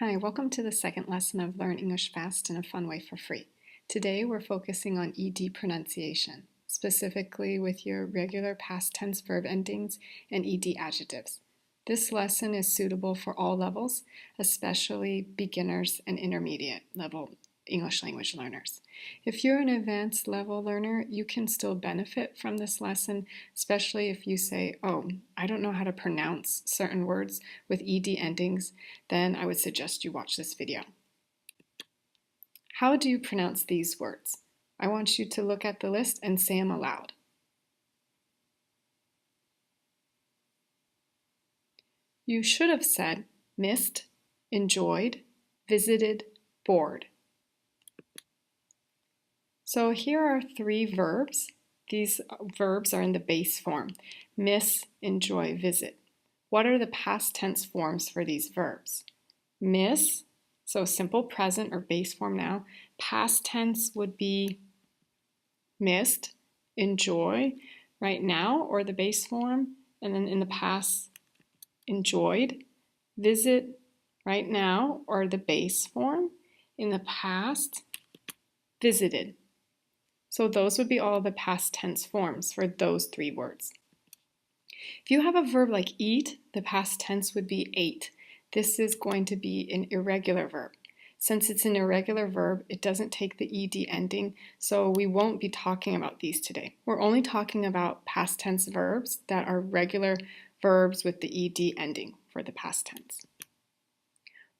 Hi, welcome to the second lesson of Learn English Fast in a Fun Way for Free. Today we're focusing on ED pronunciation, specifically with your regular past tense verb endings and ED adjectives. This lesson is suitable for all levels, especially beginners and intermediate level English language learners. If you're an advanced level learner, you can still benefit from this lesson, especially if you say, oh, I don't know how to pronounce certain words with ED endings, then I would suggest you watch this video. How do you pronounce these words? I want you to look at the list and say them aloud. You should have said missed, enjoyed, visited, bored. So here are three verbs. These verbs are in the base form. Miss, enjoy, visit. What are the past tense forms for these verbs? Miss, so simple present or base form now. Past tense would be missed, enjoy, right now, or the base form. And then in the past, enjoyed. Visit, right now, or the base form. In the past, visited. So those would be all the past tense forms for those three words. If you have a verb like eat, the past tense would be ate. This is going to be an irregular verb. Since it's an irregular verb, it doesn't take the ed ending, so we won't be talking about these today. We're only talking about past tense verbs that are regular verbs with the ed ending for the past tense.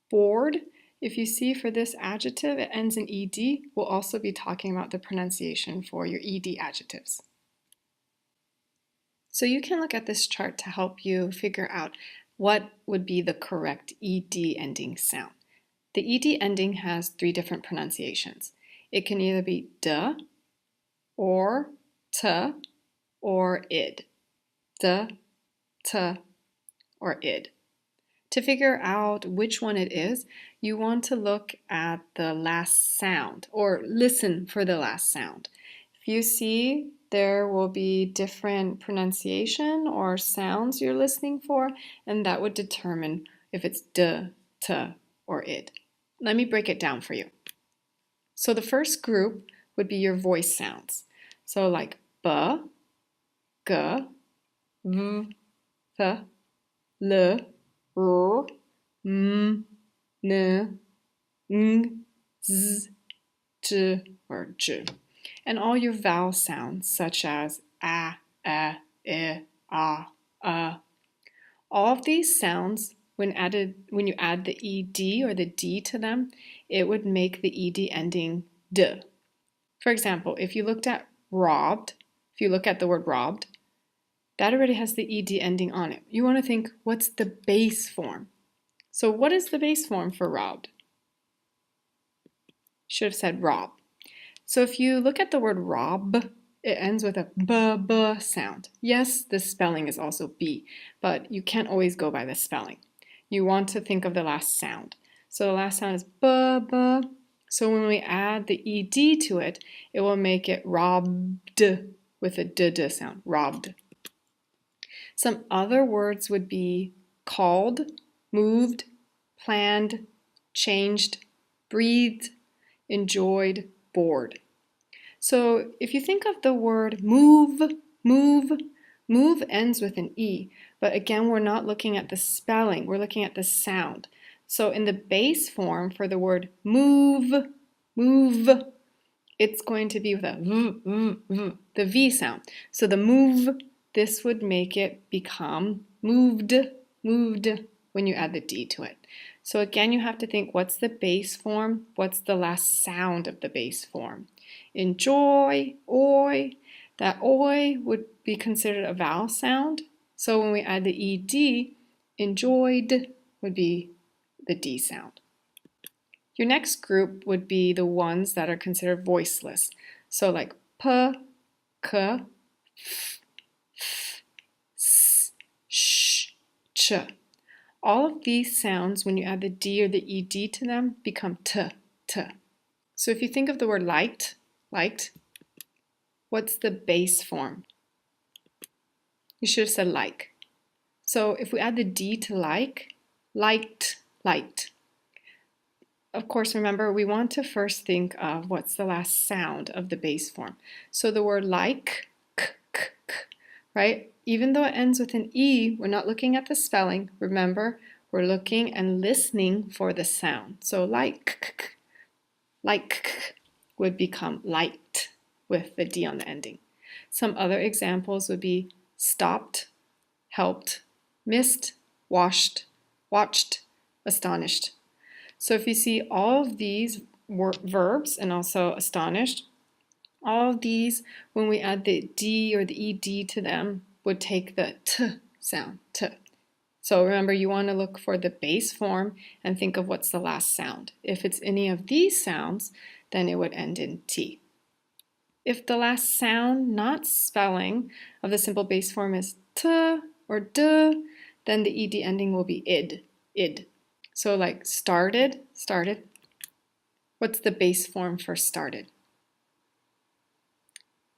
Bored. If you see for this adjective, it ends in ed, we'll also be talking about the pronunciation for your ed adjectives. So you can look at this chart to help you figure out what would be the correct ed ending sound. The ed ending has three different pronunciations. It can either be d, or t, or id. D, t, or id. To figure out which one it is, you want to look at the last sound or listen for the last sound. If you see there will be different pronunciation or sounds you're listening for, and that would determine if it's d, t, or id. Let me break it down for you. So the first group would be your voice sounds. So like b, g, v, th, l, r, m, n, ng, z, j, or j. And all your vowel sounds such as a, I, a. All of these sounds, when you add the ed or the d to them, it would make the ed ending d. For example, if you looked at robbed, if you look at the word robbed, that already has the ed ending on it. You want to think, what's the base form? So what is the base form for robbed? Should have said rob. So if you look at the word rob, it ends with a b sound. Yes, the spelling is also b, but you can't always go by the spelling. You want to think of the last sound. So the last sound is b. So when we add the ed to it, it will make it robbed with a d sound, robbed. Some other words would be called, moved, planned, changed, breathed, enjoyed, bored. So if you think of the word move ends with an E, but again, we're not looking at the spelling, we're looking at the sound. So in the base form for the word move, it's going to be with a v, the V sound. So the move, this would make it become moved when you add the D to it. So again, you have to think, what's the base form? What's the last sound of the base form? Enjoy, oi. That oi would be considered a vowel sound. So when we add the ed, enjoyed would be the D sound. Your next group would be the ones that are considered voiceless. So like p, k, f, s, sh, ch. All of these sounds, when you add the D or the ed to them, become t. So if you think of the word liked, what's the base form? You should have said like. So if we add the D to like, liked. of course, remember, we want to first think of what's the last sound of the base form. So the word like, right? Even though it ends with an E, we're not looking at the spelling. Remember, we're looking and listening for the sound. So like would become liked with the D on the ending. Some other examples would be stopped, helped, missed, washed, watched, astonished. So if you see all of these verbs and also astonished, all of these, when we add the D or the ED to them, would take the T sound, T. So remember, you want to look for the base form and think of what's the last sound. If it's any of these sounds, then it would end in T. If the last sound, not spelling, of the simple base form is T or D, then the ED ending will be id. So like started. What's the base form for started?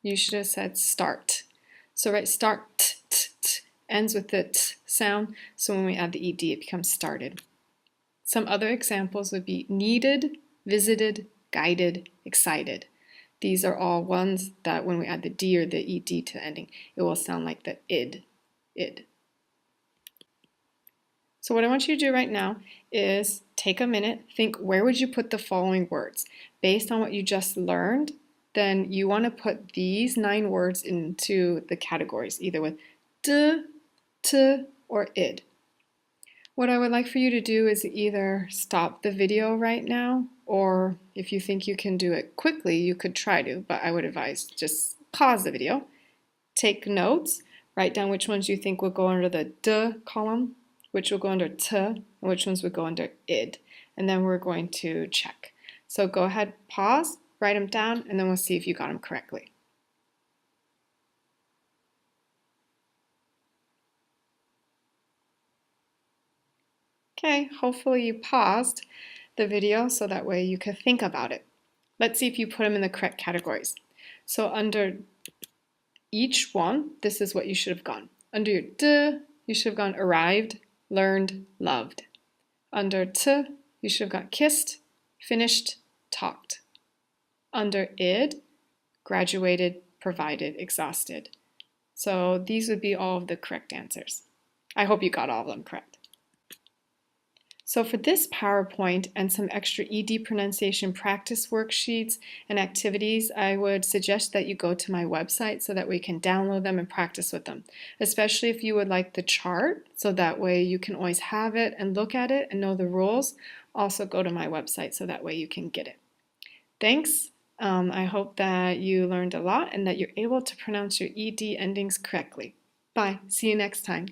You should have said start. So right, start, ends with the t sound. So when we add the ed, it becomes started. Some other examples would be needed, visited, guided, excited. These are all ones that when we add the d or the ed to the ending, it will sound like the id. So what I want you to do right now is take a minute, think where would you put the following words? Based on what you just learned, then you want to put these 9 words into the categories, either with d, t, or id. What I would like for you to do is either stop the video right now, or if you think you can do it quickly, you could try to, but I would advise just pause the video, take notes, write down which ones you think will go under the d column, which will go under t, and which ones would go under id. And then we're going to check. So go ahead, pause, write them down, and then we'll see if you got them correctly. Okay, hopefully you paused the video so that way you could think about it. Let's see if you put them in the correct categories. So under each one, this is what you should have gone. Under your d, you should have gone arrived, learned, loved. Under t, you should have got kissed, finished, talked. Under id, graduated, provided, exhausted. So these would be all of the correct answers. I hope you got all of them correct. So for this PowerPoint and some extra ED pronunciation practice worksheets and activities, I would suggest that you go to my website so that we can download them and practice with them, especially if you would like the chart, so that way you can always have it and look at it and know the rules. Also go to my website so that way you can get it. Thanks. I hope that you learned a lot and that you're able to pronounce your ED endings correctly. Bye. See you next time.